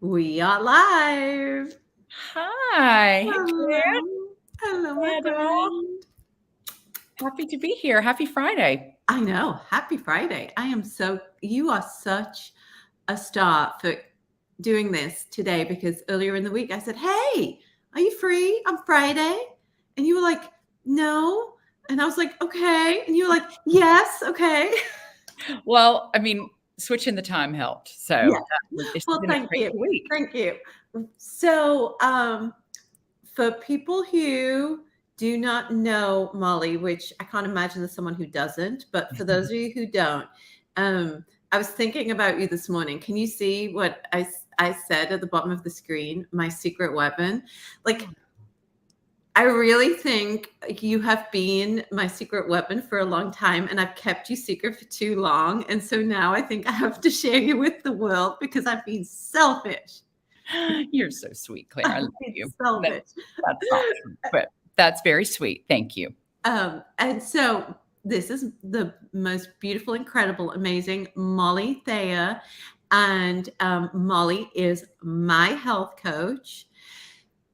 We are live. Hi. Hey, Claire. Hello. Hello, my Glad friend. Happy to be here. Happy Friday. I know. Happy Friday. You are such a star for doing this today because earlier in the week I said, hey, are you free on Friday? And you were like, no. And I was like, okay. And you were like, yes, okay. Well, switching the time helped. Yeah. It's Well, been a thank you. crazy week. Thank you. So, for people who do not know Molly, which I can't imagine there's someone who doesn't, but for those of you who don't, I was thinking about you this morning. Can you see what I said at the bottom of the screen? My secret weapon. Like, I really think you have been my secret weapon for a long time, and I've kept you secret for too long. And so now I think I have to share you with the world because I've been selfish. You're so sweet, Claire. I love I've been you. selfish. That's not true, but that's very sweet. Thank you. And so this is the most beautiful, incredible, amazing Molly Thayer. And Molly is my health coach.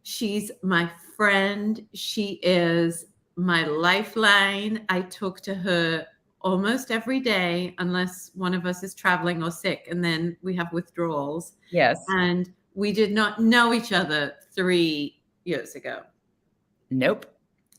She's my friend. She is my lifeline. I talk to her almost every day, unless one of us is traveling or sick, and then we have withdrawals. Yes. And we did not know each other 3 years ago. Nope.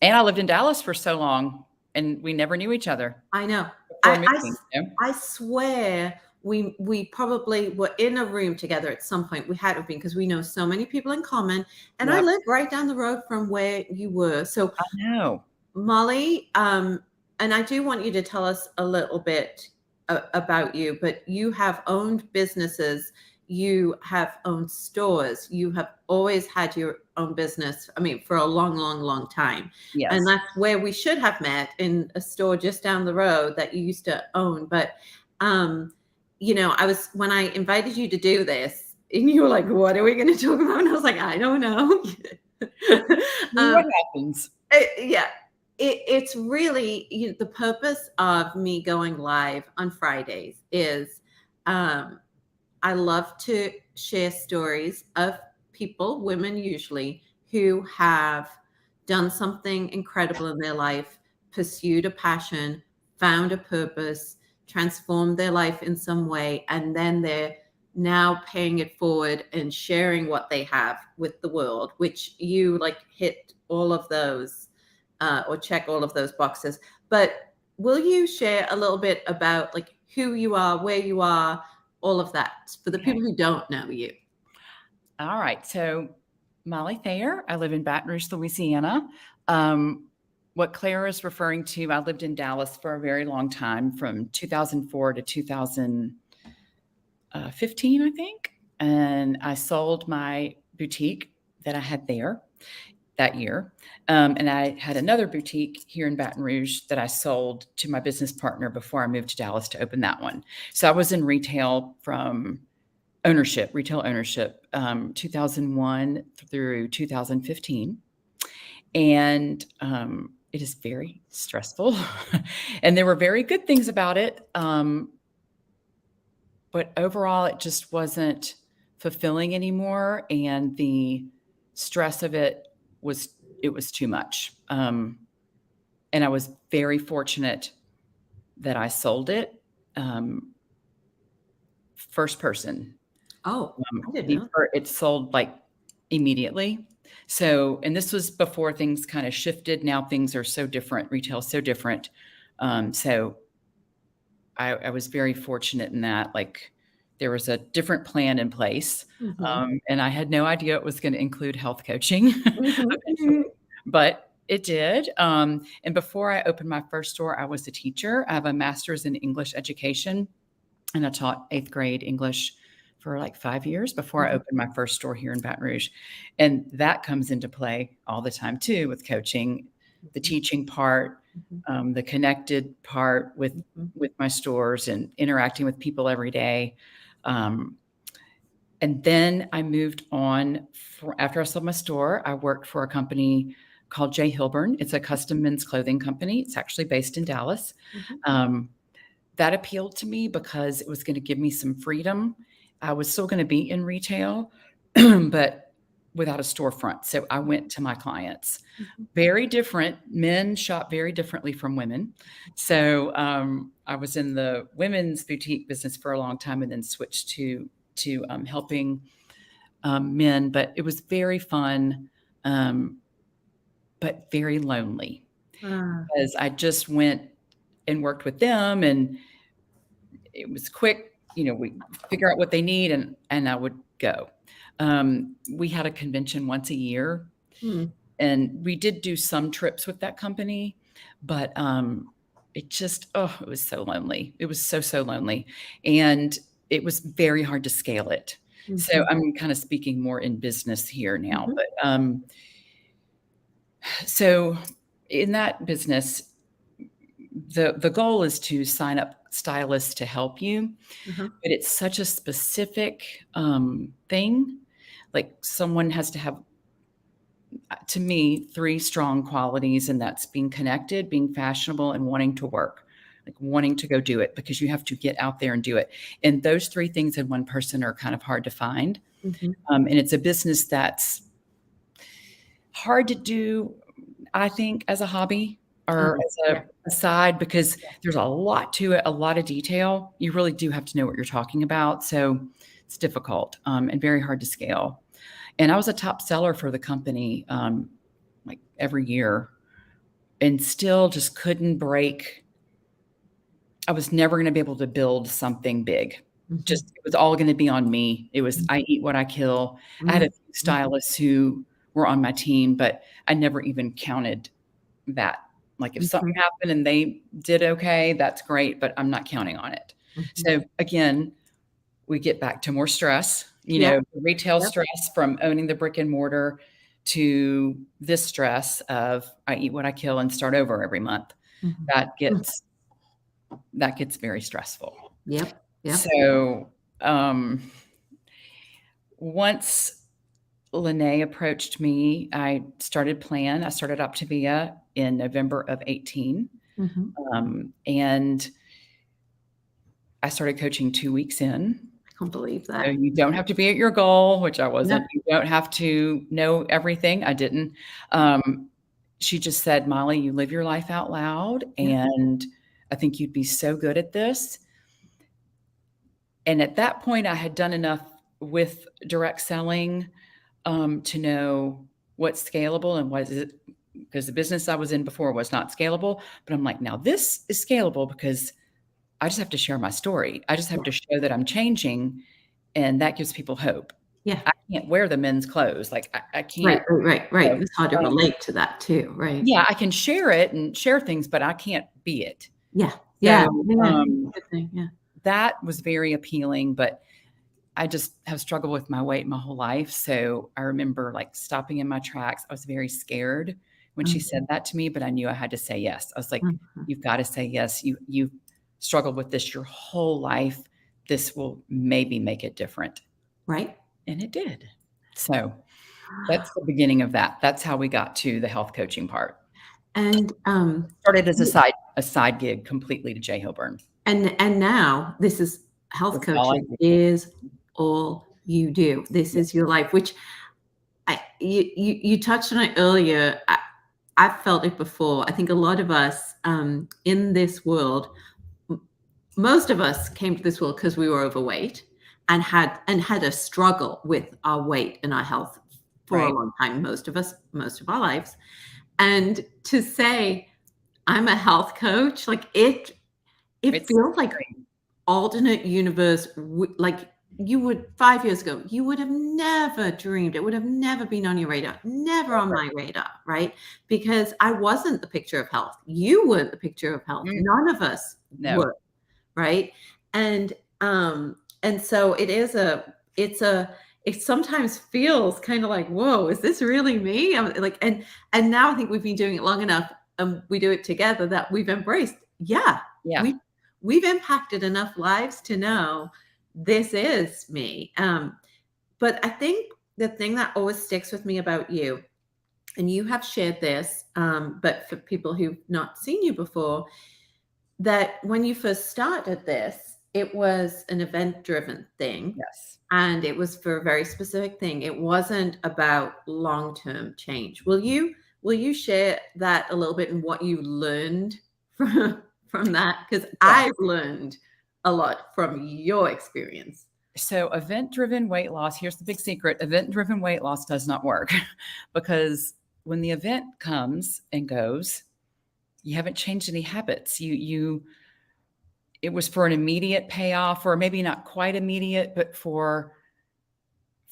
And I lived in Dallas for so long, and we never knew each other I know. before moving. I swear we probably were in a room together at some point. We had to have been because we know so many people in common. And I Yep. live right down the road from where you were. So I know. Molly, and I do want you to tell us a little bit about you, but you have owned businesses, you have owned stores, you have always had your own business. I mean, for a long, long, long time. And Yes. that's where we should have met, in a store just down the road that you used to own. But, um, when I invited you to do this, and you were like, what are we going to talk about? And I was like, I don't know. See um, what happens. yeah, it's really, the purpose of me going live on Fridays is, um, I love to share stories of people, women usually, who have done something incredible in their life, pursued a passion, found a purpose, transformed their life in some way, and then they're now paying it forward and sharing what they have with the world, which you like hit all of those, or check all of those boxes. But will you share a little bit about like who you are, where you are, all of that for the Okay. people who don't know you? All right. So, Molly Thayer, I live in Baton Rouge, Louisiana. Um, what Claire is referring to, I lived in Dallas for a very long time, from 2004 to 2015, I think. And I sold my boutique that I had there that year. And I had another boutique here in Baton Rouge that I sold to my business partner before I moved to Dallas to open that one. So I was in retail from retail ownership, 2001 through 2015. And it is very stressful. And there were very good things about it. But overall, it just wasn't fulfilling anymore. And the stress of it was too much. And I was very fortunate that I sold it, first person. Oh, I didn't know. It sold like immediately. So, and this was before things kind of shifted. Now things are so different. Retail is so different. So I was very fortunate in that. Like, there was a different plan in place, Mhm. and I had no idea it was going to include health coaching eventually, Mhm. but it did. And before I opened my first store, I was a teacher. I have a master's in English education, and I taught eighth grade English for like 5 years before I Mhm. opened my first store here in Baton Rouge. And that comes into play all the time too with coaching, the Mhm. teaching part, Mhm. the connected part Mhm. with my stores and interacting with people every day. Um, and then I moved on. After I sold my store, I worked for a company called J. Hilburn. It's a custom men's clothing company. It's actually based in Dallas. Mhm. Um, that appealed to me because it was going to give me some freedom. I was still going to be in retail, but without a storefront. So I went to my clients. Mhm. Very different. Men shop very differently from women. So I was in the women's boutique business for a long time, and then switched to helping men. But it was very fun, but very lonely, Ah, because I just went and worked with them, and it was quick. We figure out what they need, and I would go. We had a convention once a year, hmm. and we did do some trips with that company, but it was so lonely. It was so lonely, and it was very hard to scale it. So Mhm. I'm kind of speaking more in business here now, Mhm. but so in that business, the goal is to sign up stylists to help you, Uh-huh. but it's such a specific thing. Like, someone has to have, to me, three strong qualities, and that's being connected, being fashionable, and wanting to work, like wanting to go do it, because you have to get out there and do it. And those three things in one person are kind of hard to find. Mhm. And it's a business that's hard to do, I think, as a hobby or Oh, as yeah. a side, because there's a lot to it, a lot of detail. You really do have to know what you're talking about. So it's difficult, and very hard to scale. And I was a top seller for the company, like every year, and still just couldn't break. I was never going to be able to build something big. Mhm. Just, it was all going to be on me. It was, Mhm. I eat what I kill. I had Mhm. a few stylists who were on my team, but I never even counted that. Like, if something Mhm. happened and they did okay, that's great, but I'm not counting on it. Mhm. So again, we get back to more stress, Yep. retail Yep. stress from owning the brick and mortar, to this stress of I eat what I kill and start over every month. Mhm. That Mm. gets that gets very stressful. Yep. Yep. So once Lene approached me, I started Plan. I started Optavia in November of 18. Mhm. And I started coaching 2 weeks in. I can't believe So that. you don't have to be at your goal, which I Yeah. wasn't. You don't have to know everything. I didn't. Um, she just said, Molly, you live your life out loud, Yeah. and I think you'd be so good at this. And at that point, I had done enough with direct selling, to know what's scalable and what is it, because the business I was in before was not scalable. But I'm like, now this is scalable, because I just have to share my story. I just have Yeah. to show that I'm changing, and that gives people hope. Yeah. I can't wear the men's clothes. Like, I Right. can't, Right. Right. you Right. know, It's hard to relate to that too. Right. yeah, I can share it and share things, but I can't be it. Yeah. Yeah. So Yeah. Good thing. Yeah. that was very appealing, but I just have struggled with my weight my whole life. So I remember, like, stopping in my tracks. I was very scared when she Mhm. said that to me, but I knew I had to say yes. I was like, Mhm. you've got to say yes. You've struggled with this your whole life. This will maybe make it different. Right. And it did. So that's the beginning of that. That's how we got to the health coaching part. And Started as a side gig completely to Jay Hilburn. and now this is health That's all I coaching do. is all you do. This Yeah. is your life, which you touched on it earlier. I've felt it before. I think a lot of us in this world, most of us came to this world because we were overweight and had a struggle with our weight and our health for a Right. long time. Most of us, most of our lives, and to say I'm a health coach, like it It's feels like scary. alternate universe. Like you would 5 years ago, you would have never dreamed. It would have never been on your radar, never on my radar, right? Because I wasn't the picture of health. You weren't the picture of health. Mm, None of us no. were, right? And and so it sometimes feels kind of like, whoa, is this really me? I'm like, and now I think we've been doing it long enough and we do it together that we've embraced, yeah, Yeah. we've impacted enough lives to know this is me. But I think the thing that always sticks with me about you, and you have shared this, but for people who've not seen you before, that when you first started this, it was an event-driven thing, Yes. and it was for a very specific thing. It wasn't about long-term change. Will you share that a little bit and what you learned from that? Because Yeah. I've learned a lot from your experience. So event-driven weight loss, here's the big secret. Event-driven weight loss does not work because when the event comes and goes, you haven't changed any habits. It was for an immediate payoff, or maybe not quite immediate, but for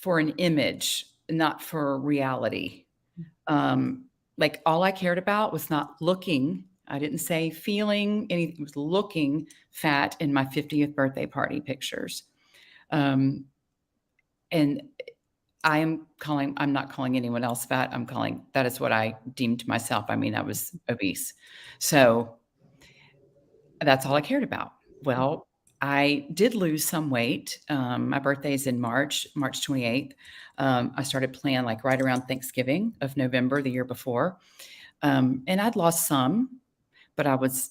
an image, not for reality. Like all I cared about was not looking. I didn't say feeling anything. It was looking fat in my 50th birthday party pictures. Um, and I'm not calling anyone else fat. That is what I deemed myself. I mean, I was obese. So that's all I cared about. Well, I did lose some weight. My birthday is in March 28th. I started planning like right around Thanksgiving of November the year before. And I'd lost some, but I was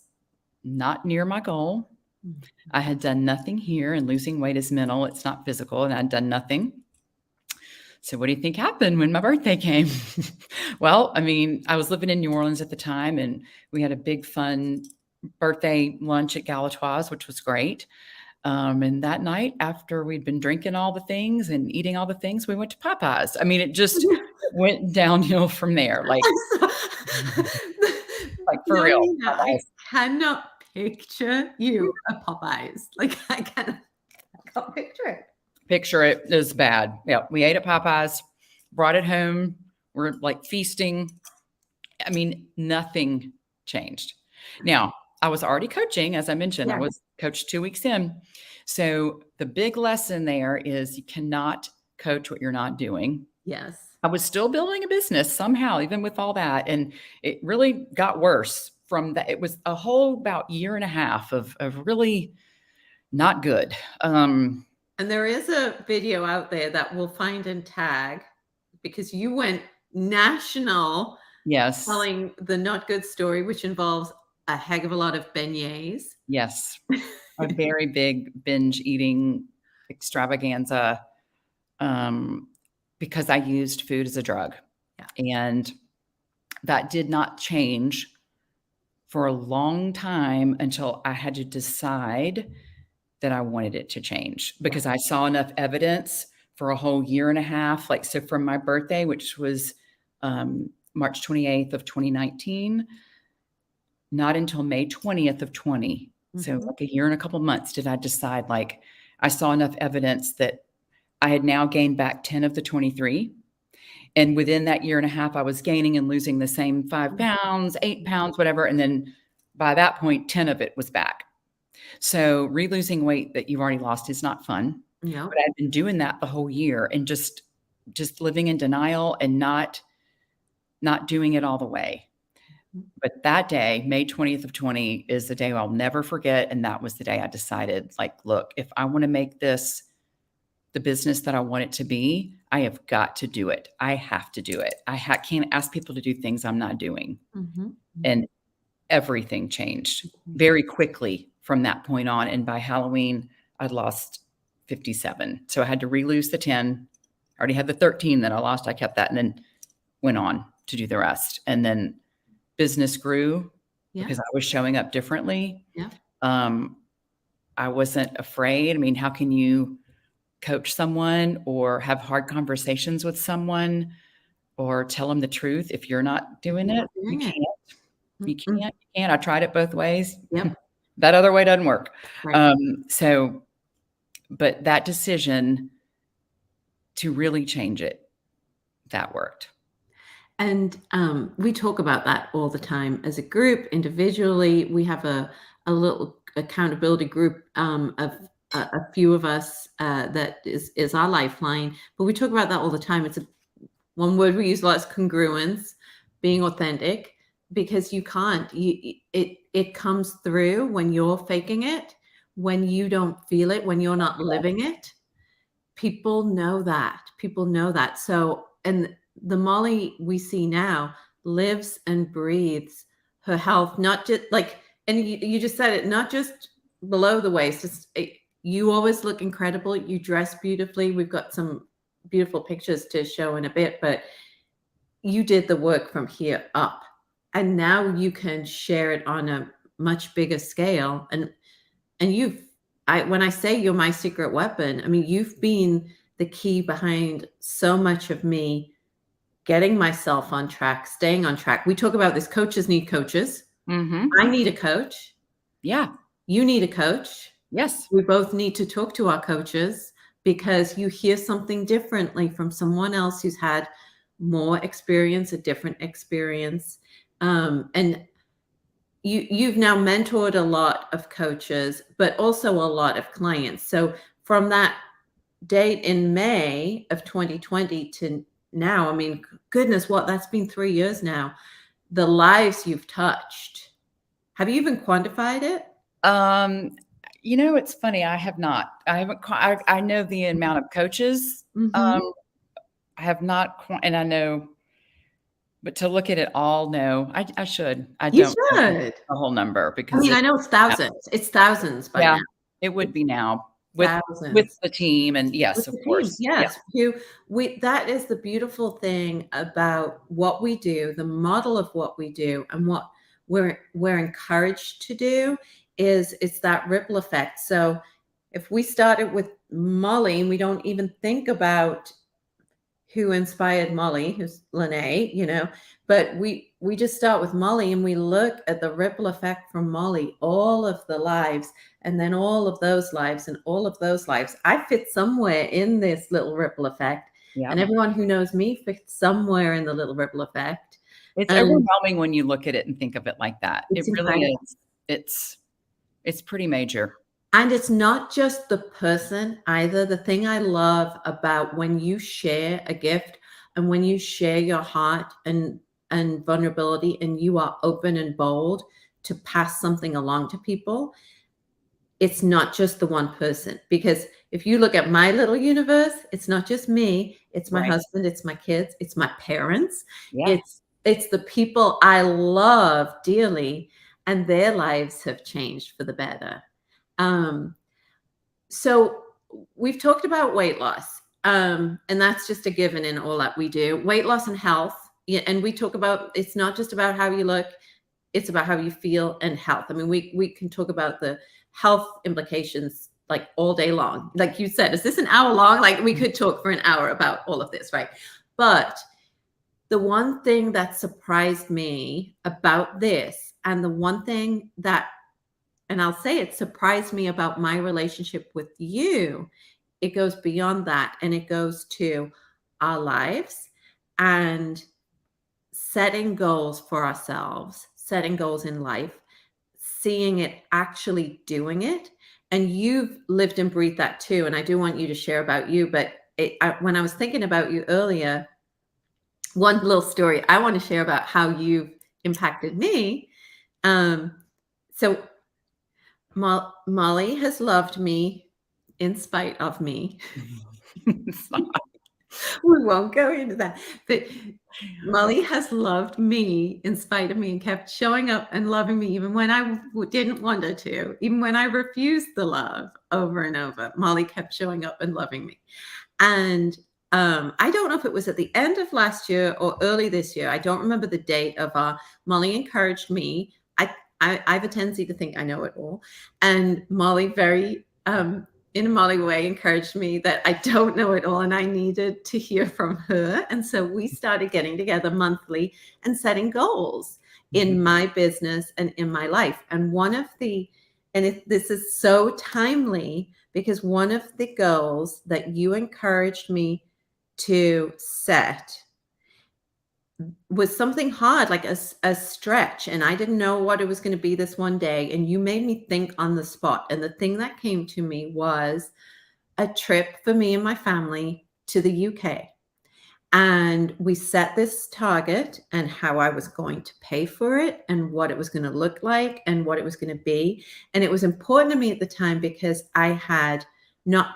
not near my goal. I had done nothing here, and losing weight is mental. It's not physical. And I'd done nothing. So what do you think happened when my birthday came? Well, I mean, I was living in New Orleans at the time, and we had a big fun birthday lunch at Galatoire's, which was great. And that night, after we'd been drinking all the things and eating all the things, we went to Popeyes. I mean, it just went downhill from there. Like for real. I cannot picture you at Popeyes. Like I can't picture it. Picture it is bad. Yeah, we ate at Popeyes, brought it home. We're like feasting. I mean, nothing changed. Now, I was already coaching, as I mentioned. I Yeah. was coached 2 weeks in. So the big lesson there is you cannot coach what you're not doing. Yes. I was still building a business somehow, even with all that. And it really got worse from that. It was a whole about year and a half of really not good. And there is a video out there that we'll find and tag because you went national Yes. telling the not good story, which involves a heck of a lot of beignets. Yes. A very big binge eating extravaganza because I used food as a drug. Yeah. And that did not change for a long time until I had to decide that I wanted it to change because I saw enough evidence for a whole year and a half. Like, so from my birthday, which was March 28th of 2019, not until May 20th of 20. So like a year and a couple months did I decide, like, I saw enough evidence that I had now gained back 10 of the 23. And within that year and a half, I was gaining and losing the same 5 pounds, 8 pounds, whatever. And then by that point, 10 of it was back. So re-losing weight that you've already lost is not fun. Yeah. But I've been doing that the whole year and just living in denial and not doing it all the way. But that day, May 20th of 20, is the day I'll never forget. And that was the day I decided, like, look, if I want to make this the business that I want it to be, I have got to do it. I have to do it. I can't ask people to do things I'm not doing. And everything changed very quickly from that point on. And by Halloween, I'd lost 57. So I had to re-lose the 10. I already had the 13 that I lost. I kept that and then went on to do the rest. And then business grew because I was showing up differently. Yeah. I wasn't afraid. I mean, how can you coach someone or have hard conversations with someone or tell them the truth if you're not doing it? You can't. You can't. I tried it both ways. Yep. That other way doesn't work. Right. But that decision to really change it, that worked. And we talk about that all the time as a group, individually. We have a little accountability group of a few of us that is our lifeline. But we talk about that all the time. It's one word we use a lot is congruence, being authentic, because you can't. It comes through when you're faking it, when you don't feel it, when you're not living it. People know that. People know that. So, and the Molly we see now lives and breathes her health, not just like, and you just said it, not just below the waist, You always look incredible. You dress beautifully. We've got some beautiful pictures to show in a bit, but you did the work from here up. And now you can share it on a much bigger scale. And when I say you're my secret weapon, I mean, you've been the key behind so much of me getting myself on track, staying on track. We talk about this, coaches need coaches. Mhm. I need a coach. Yeah. You need a coach. Yes. We both need to talk to our coaches because you hear something differently from someone else who's had more experience, a different experience. And you've now mentored a lot of coaches, but also a lot of clients. So from that date in May of 2020 to now, I mean, goodness, that's been 3 years now. The lives you've touched. Have you even quantified it? Um, it's funny. I have not. I haven't. I know the amount of coaches. Mm-hmm. I have not, and I know, but to look at it all, no, I should. I You don't know should. the whole number I because mean, I know it's thousands. It's thousands by yeah, now. it would It's be now with thousands. the team, and With yes, of the team, course, yeah, yes. That is the beautiful thing about what we do, the model of what we do, and what we're encouraged to do is it's that ripple effect. So if we started with Molly and we don't even think about who inspired Molly, who's Lene, but we just start with Molly and we look at the ripple effect from Molly, all of the lives, and then all of those lives and all of those lives. I fit somewhere in this little ripple effect, yeah. and everyone who knows me fits somewhere in the little ripple effect. It's And overwhelming when you look at it and think of it like that. It it's really incredible. is. It's pretty major. And it's not just the person either. The thing I love about when you share a gift and when you share your heart and vulnerability and you are open and bold to pass something along to people, it's not just the one person. Because if you look at my little universe, it's not just me, it's my Right. husband, it's my kids, it's my parents, Yeah. it's the people I love dearly, and their lives have changed for the better. Um, so we've talked about weight loss, and that's just a given in all that we do. Weight loss and health, yeah, and we talk about it's not just about how you look; it's about how you feel and health. I mean, we can talk about the health implications like all day long. Like you said, is this an hour long? Like we could talk for an hour about all of this, right? But the one thing that surprised me about this, and the one thing that and I'll say it surprised me about my relationship with you. It goes beyond that and it goes to our lives and setting goals for ourselves, setting goals in life, seeing it, actually doing it. And you've lived and breathed that too. And I do want you to share about you. But when I was thinking about you earlier, one little story I want to share about how you've impacted me. So Molly has loved me in spite of me. We won't go into that. But Molly has loved me in spite of me and kept showing up and loving me even when I didn't want her to, even when I refused the love over and over. Molly kept showing up and loving me. And I don't know if it was at the end of last year or early this year. I don't remember the date of Molly encouraged me. I have a tendency to think I know it all. And Molly very in a Molly way encouraged me that I don't know it all and I needed to hear from her. And so we started getting together monthly and setting goals in my business and in my life. And this is so timely because one of the goals that you encouraged me to set was something hard, like a stretch. And I didn't know what it was going to be this one day. And you made me think on the spot. And the thing that came to me was a trip for me and my family to the UK. And we set this target and how I was going to pay for it and what it was going to look like and what it was going to be. And it was important to me at the time because I had not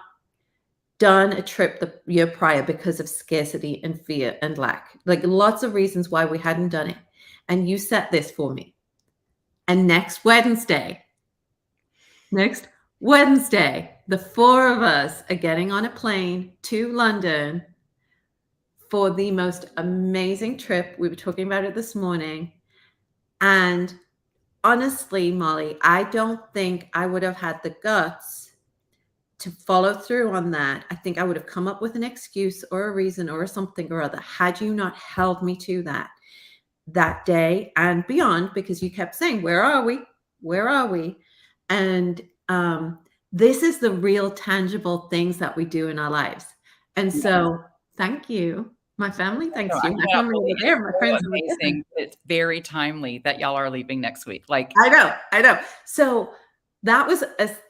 done a trip the year prior because of scarcity and fear and lack. Like lots of reasons why we hadn't done it. And you set this for me. And next Wednesday, the four of us are getting on a plane to London for the most amazing trip. We were talking about it this morning. And honestly, Molly, I don't think I would have had the guts to follow through on that. I think I would have come up with an excuse or a reason or something or other had you not held me to that day and beyond, because you kept saying, "Where are we? Where are we?" And this is the real tangible things that we do in our lives. And so, thank you. My family No, thanks I you. My cannot family over believe there, it's my so friends over there. amazing. It's very timely that y'all are leaving next week. Like, I know, I know. So that was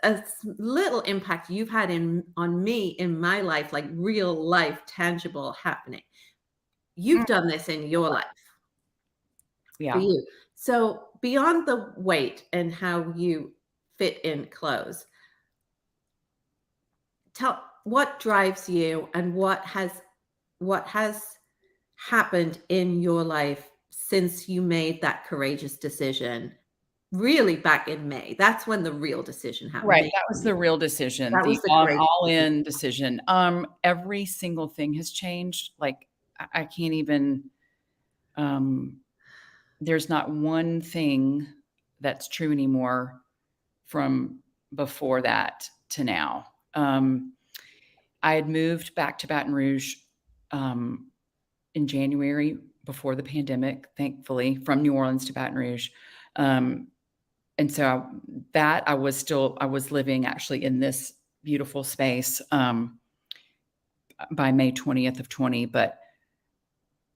a little impact you've had on me in my life, like real life, tangible happening. You've mm, done this in your life for yeah. you. So beyond the weight and how you fit in clothes, tell what drives you and what has happened in your life since you made that courageous decision. Really back in May. That's when the real decision happened, Right, May that was the 20th. real decision, That the was the all courageous decision. all-in decision. Every single thing has changed, like, I can't even, um there's not one thing that's true anymore from before that to now. I had moved back to Baton Rouge, um, in January before the pandemic, thankfully, from New Orleans to Baton Rouge. Um, and so I was living actually in this beautiful space by May 20th of 20, but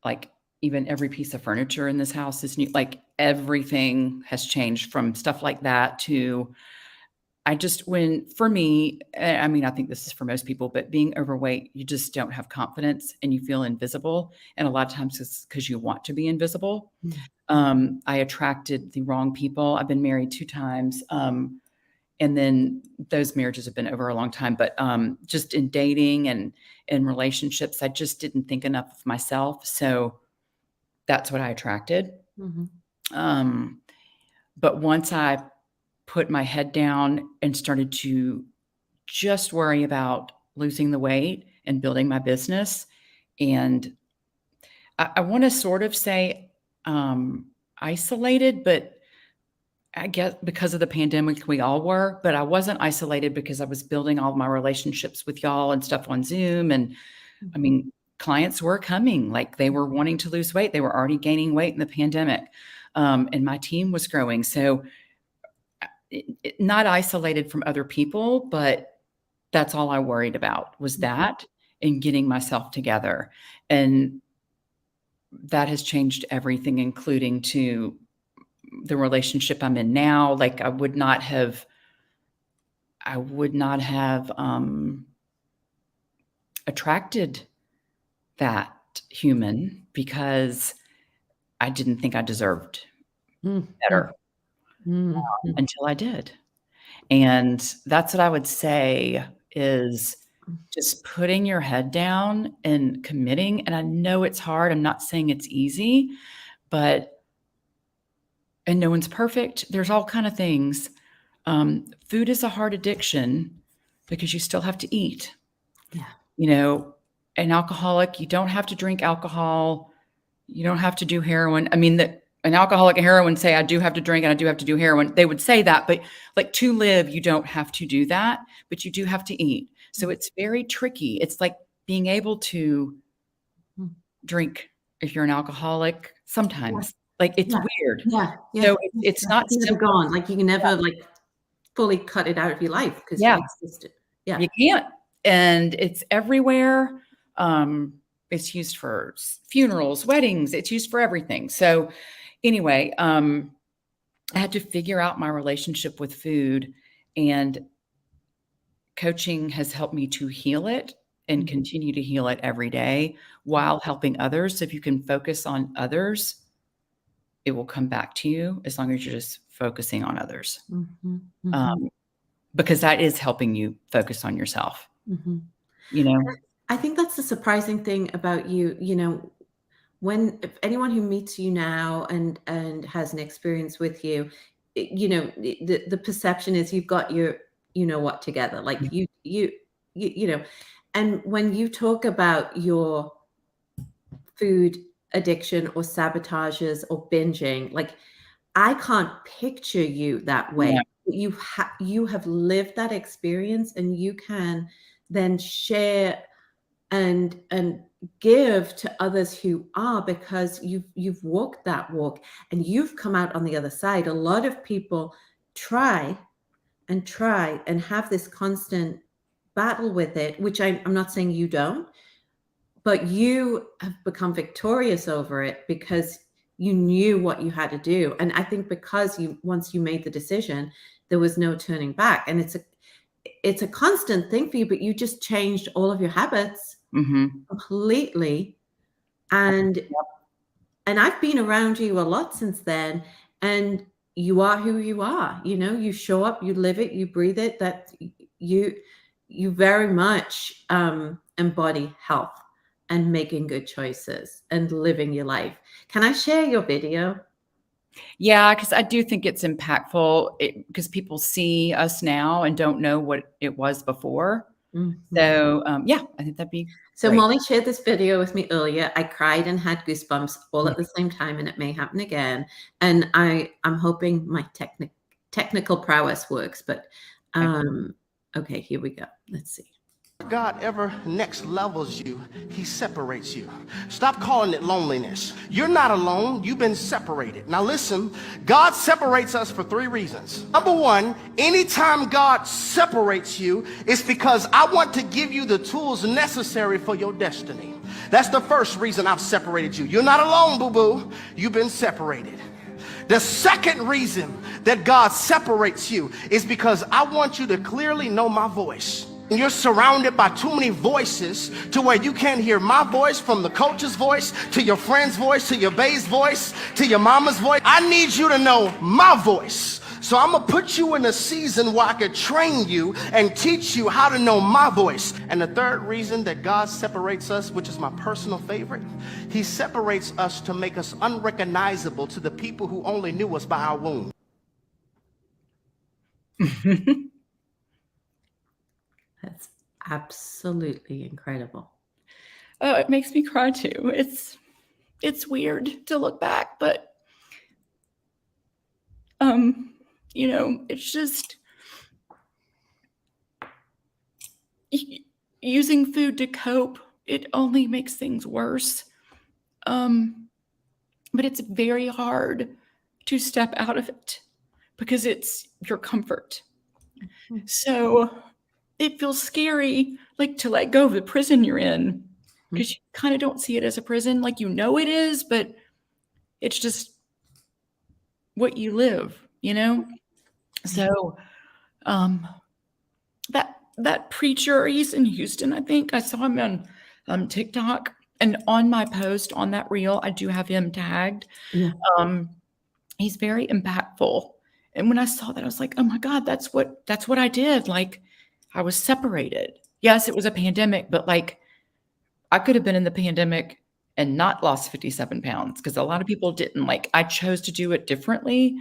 like even every piece of furniture in this house is new. Like everything has changed from stuff like that to I just when for me, I mean, I think this is for most people, but being overweight, you just don't have confidence and you feel invisible. And a lot of times it's because you want to be invisible. Mm, I attracted the wrong people. I've been married 2 times. And then those marriages have been over a long time, but just in dating and in relationships, I just didn't think enough of myself. So that's what I attracted. mhm, Um, but once I put my head down and started to just worry about losing the weight and building my business, and I want to sort of say isolated, but I guess because of the pandemic, we all were, but I wasn't isolated because I was building all my relationships with y'all and stuff on Zoom. And I mhm, mean, clients were coming, like they were wanting to lose weight. They were already gaining weight in the pandemic. And my team was growing. So not isolated from other people, but that's all I worried about was mhm, that and getting myself together. And that has changed everything, including to the relationship I'm in now. Like I would not have attracted that human because I didn't think I deserved mm, mm, better mm, mm, until I did. And that's what I would say is just putting your head down and committing. And I know it's hard. I'm not saying it's easy, but and no one's perfect. There's all kind of things. Food is a hard addiction because you still have to eat. yeah, You know, an alcoholic, you don't have to drink alcohol. You don't have to do heroin. I mean, that an alcoholic and heroin say, I do have to drink and I do have to do heroin. They would say that, but like to live, you don't have to do that, but you do have to eat. So mm, it's very tricky. It's like being able to mm, drink if you're an alcoholic yeah, sometimes. Like it's yeah, weird. yeah, yeah, So yeah, it's yeah. not It's never simple. gone. Like you can never like fully cut it out of your life because Yeah, it's just yeah. you can't. And it's everywhere. It's used for funerals, weddings, it's used for everything. So anyway, I had to figure out my relationship with food, and coaching has helped me to heal it and Mhm, continue to heal it every day while helping others. So if you can focus on others, it will come back to you as long as you're just focusing on others. mhm, mhm, Um, because that is helping you focus on yourself, mhm. you know? I think that's the surprising thing about you, when if anyone who meets you now and has an experience with you, the perception is you've got you know what together. Like you know, and when you talk about your food addiction or sabotages or binging, like I can't picture you that way. Yeah. You have lived that experience, and you can then share and give to others who are, because you've walked that walk and you've come out on the other side. A lot of people try and have this constant battle with it, which I'm not saying you don't, but you have become victorious over it because you knew what you had to do. And I think because once you made the decision, there was no turning back. And it's a constant thing for you, but you just changed all of your habits Mhm. completely. And I've been around you a lot since then, and you are who you are. You know, you show up, you live it, you breathe it. That you you very much embody health and making good choices and living your life. Can I share your video? Yeah, because I do think it's impactful because people see us now and don't know what it was before. Mhm. So, yeah, I think that'd be So great. Molly shared this video with me earlier. I cried and had goosebumps all Mm, at the same time, and it may happen again. And I'm hoping my technical prowess works. But okay. okay, here we go. Let's see. God ever next levels you, he separates you. Stop calling it loneliness. You're not alone. You've been separated. Now listen, God separates us for 3 reasons. Number 1, anytime God separates you, it's because I want to give you the tools necessary for your destiny. That's the first reason I've separated you. You're not alone, boo-boo. You've been separated. The second reason that God separates you is because I want you to clearly know my voice. You're surrounded by too many voices to where you can't hear my voice from the coach's voice, to your friend's voice, to your bae's voice, to your mama's voice. I need you to know my voice. So I'm gonna put you in a season where I could train you and teach you how to know my voice. And the third reason that God separates us, which is my personal favorite, he separates us to make us unrecognizable to the people who only knew us by our womb. That's absolutely incredible. Oh, it makes me cry too. It's weird to look back, but it's just using food to cope. It only makes things worse. But it's very hard to step out of it because it's your comfort. So it feels scary, like to let go of the prison you're in because you kind of don't see it as a prison. Like, it is, but it's just what you live, you know? So, that preacher, he's in Houston, I think. I saw him on TikTok, and on my post on that reel, I do have him tagged. Yeah. He's very impactful. And when I saw that, I was like, oh my God, that's what I did. Like, I was separated. Yes, it was a pandemic, but like I could have been in the pandemic and not lost 57 pounds because a lot of people didn't. Like, I chose to do it differently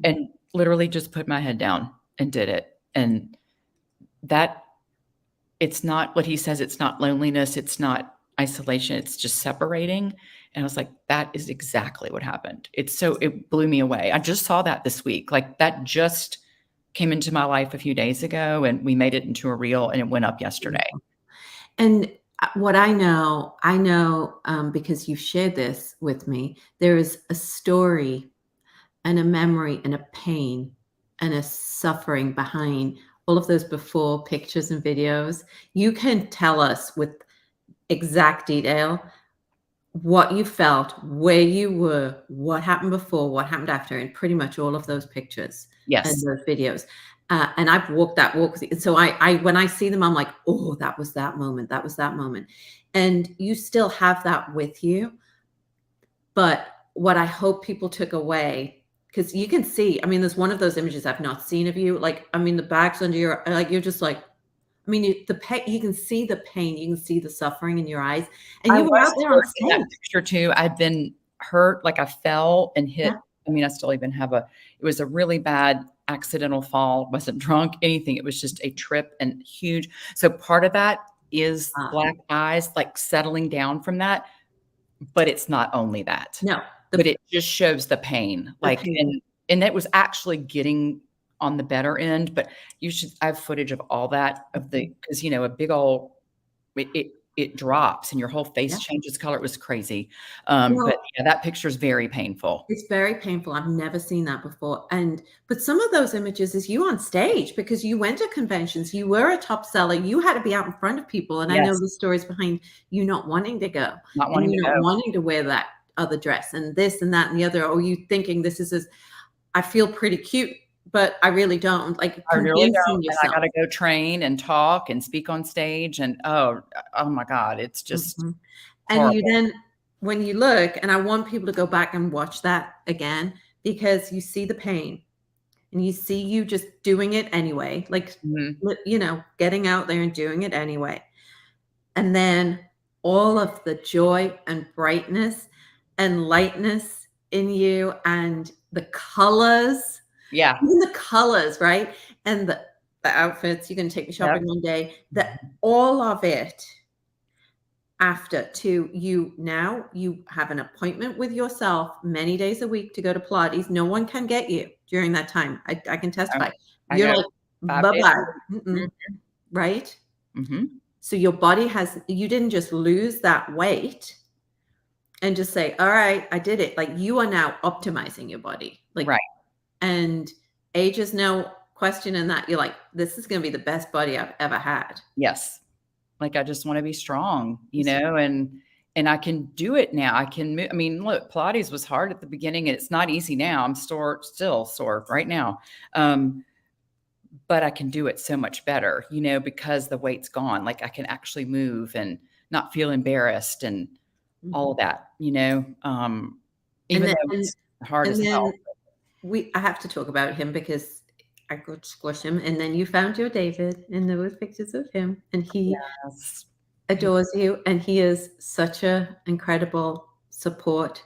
and literally just put my head down and did it. And that it's not what he says. It's not loneliness. It's not isolation. It's just separating. And I was like, that is exactly what happened. It blew me away. I just saw that this week. Like, that just came into my life a few days ago, and we made it into a reel, and it went up yesterday. And what I know, because you shared this with me, there is a story and a memory and a pain and a suffering behind all of those before pictures and videos. You can tell us with exact detail what you felt, where you were, what happened before, what happened after, and pretty much all of those pictures and Yes. those videos. And I've walked that walk with you. So I when I see them, I'm like, oh, that was that moment. That was that moment. And you still have that with you. But what I hope people took away, because you can see, I mean, there's one of those images I've not seen of you. Like, I mean, the bags under your, like, you're just like, I mean, the pain, you can see the pain, you can see the suffering in your eyes. And I you were was out there on hurt in that stage. picture too. I'd been hurt, like I fell and hit. Yeah. I mean, I still even have it was a really bad accidental fall, wasn't drunk, anything. It was just a trip and huge. So part of that is black eyes, like settling down from that, but it's not only that. No, But it just shows the pain, like, pain. and it was actually getting on the better end, but I have footage of all that, because, a big old, it drops and your whole face changes color. It was crazy. But yeah, that picture is very painful. It's very painful. I've never seen that before. But some of those images is you on stage, because you went to conventions, you were a top seller, you had to be out in front of people. And I know the stories behind you not wanting to go, not wanting to wear that other dress and this and that and the other, or you thinking I feel pretty cute, but I really don't. Like, I really don't. yourself. And I got to go train and talk and speak on stage, and oh my God, it's just And you then, when you look, and I want people to go back and watch that again, because you see the pain and you see you just doing it anyway, like, getting out there and doing it anyway. And then all of the joy and brightness and lightness in you, and the colors. Yeah. Even the colors, right? And the outfits, you're going to take me shopping one day, all of it. After now you have an appointment with yourself many days a week to go to Pilates. No one can get you during that time. I can testify. You're like, bye-bye. Right? So your body you didn't just lose that weight and just say, all right, I did it. Like, you are now optimizing your body. Like, right. And age is no question in that. You're like, this is going to be the best body I've ever had. Yes. Like, I just want to be strong, and I can do it now. I can move. I mean, look, Pilates was hard at the beginning, and it's not easy now. I'm still sore right now. But I can do it so much better, because the weight's gone. Like, I can actually move and not feel embarrassed and all of that, even though it's hard as hell. I have to talk about him, because I could squish him. And then you found your David, and there was pictures of him, and he adores you. And he is such a incredible support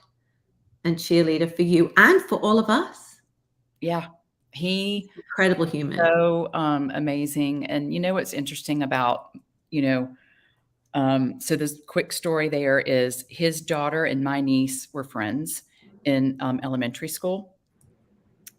and cheerleader for you and for all of us. Yeah. He incredible human. So amazing. And what's interesting about, so this quick story there is his daughter and my niece were friends in elementary school.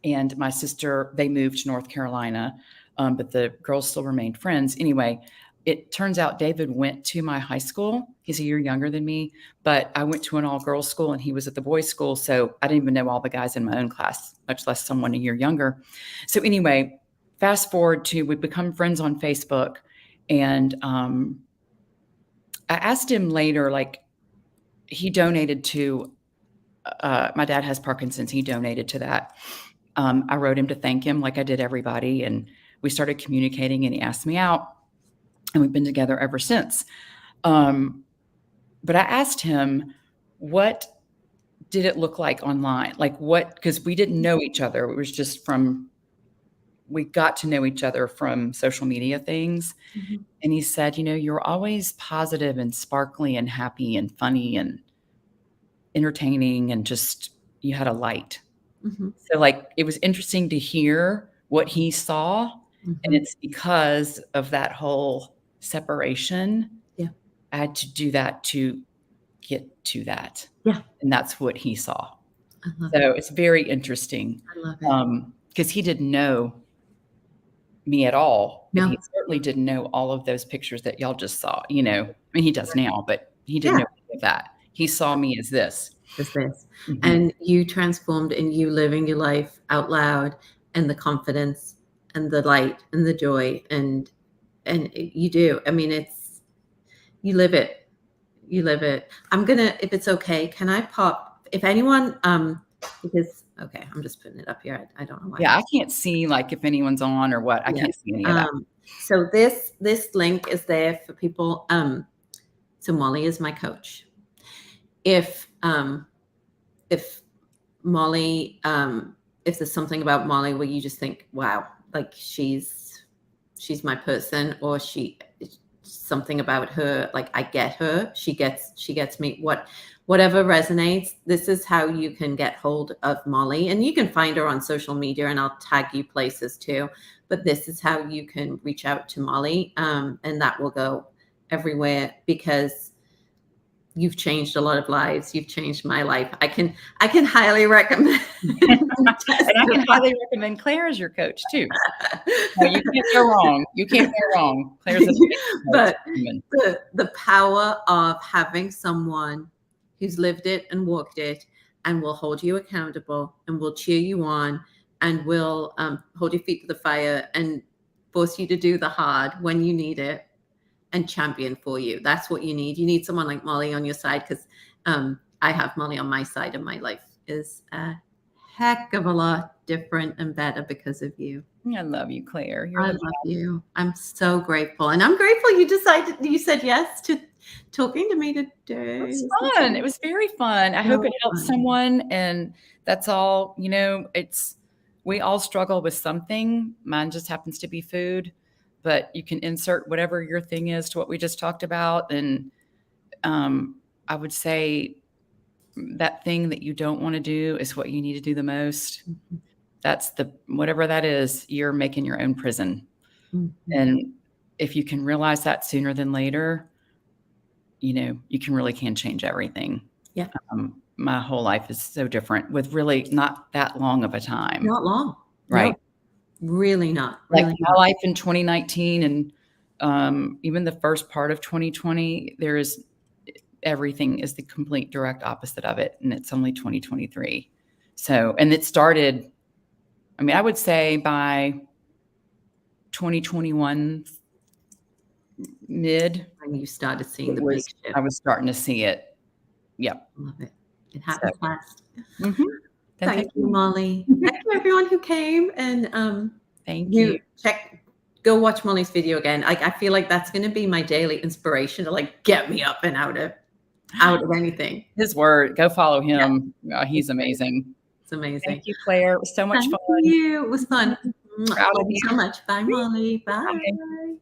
And my sister, they moved to North Carolina, but the girls still remained friends. Anyway, it turns out David went to my high school. He's a year younger than me, but I went to an all-girls school and he was at the boys' school. So I didn't even know all the guys in my own class, much less someone a year younger. So anyway, fast forward to, we become friends on Facebook. And I asked him later, like, he donated to, my dad has Parkinson's. He donated to that. I wrote him to thank him, like I did everybody. And we started communicating, and he asked me out, and we've been together ever since. But I asked him, what did it look like online? Like, because we didn't know each other. It was just we got to know each other from social media things. Mm-hmm. And he said, you're always positive and sparkly and happy and funny and entertaining, and just, you had a light. Mm-hmm. So, like, it was interesting to hear what he saw. Mm-hmm. And it's because of that whole separation. Yeah. I had to do that to get to that. Yeah. And that's what he saw. So it's very interesting. I love it. Because he didn't know me at all. No. But he certainly didn't know all of those pictures that y'all just saw. I mean, he does now, but he didn't know any of that. He saw me as this. Mm-hmm. And you transformed, and you living your life out loud, and the confidence and the light and the joy, and you do. I mean, you live it. You live it. I'm gonna, if it's okay, can I pop, if anyone, because, okay, I'm just putting it up here. I don't know why. Yeah, I can't see, like, if anyone's on or what. I can't see any of that. So this link is there for people. So Molly is my coach. If Molly, if there's something about Molly where you just think, wow, like she's my person, or something about her, like I get her, she gets me, whatever resonates. This is how you can get hold of Molly, and you can find her on social media, and I'll tag you places too. But this is how you can reach out to Molly, and that will go everywhere, because you've changed a lot of lives. You've changed my life. I can highly recommend. And I can highly recommend Claire as your coach too. No, you can't go wrong. You can't go wrong. Claire's an amazing But coach. the power of having someone who's lived it and walked it, and will hold you accountable, and will cheer you on, and will hold your feet to the fire, and force you to do the hard when you need it, and champion for you. That's what you need. You need someone like Molly on your side, because I have Molly on my side, and my life is a heck of a lot different and better because of you. I love you, Claire. I love you. I'm so grateful. And I'm grateful you said yes to talking to me today. It was fun. It was very fun. I hope it helps someone. And that's all, we all struggle with something. Mine just happens to be food, but you can insert whatever your thing is to what we just talked about. And I would say that thing that you don't want to do is what you need to do the most. Mm-hmm. That's whatever that is, you're making your own prison. Mm-hmm. And if you can realize that sooner than later, you can change everything. Yeah. My whole life is so different with really not that long of a time. Not long. Right. No, really not. Like my life in 2019 and even the first part of 2020, everything is the complete direct opposite of it. And it's only 2023. So, and it started, I would say by 2021 mid. When you started seeing the big shift. I was starting to see it. Yep. Love it. It happens fast. Mm-hmm. Thank you, Molly. Thank you, everyone who came. And thank you. Go watch Molly's video again. I feel like that's going to be my daily inspiration to get me up and out of anything. His word. Go follow him. Yeah. He's amazing. It's amazing. Thank you, Claire. It was so much fun. Thank you. It was fun. Proud of you so much. Bye, Molly. Bye. Bye.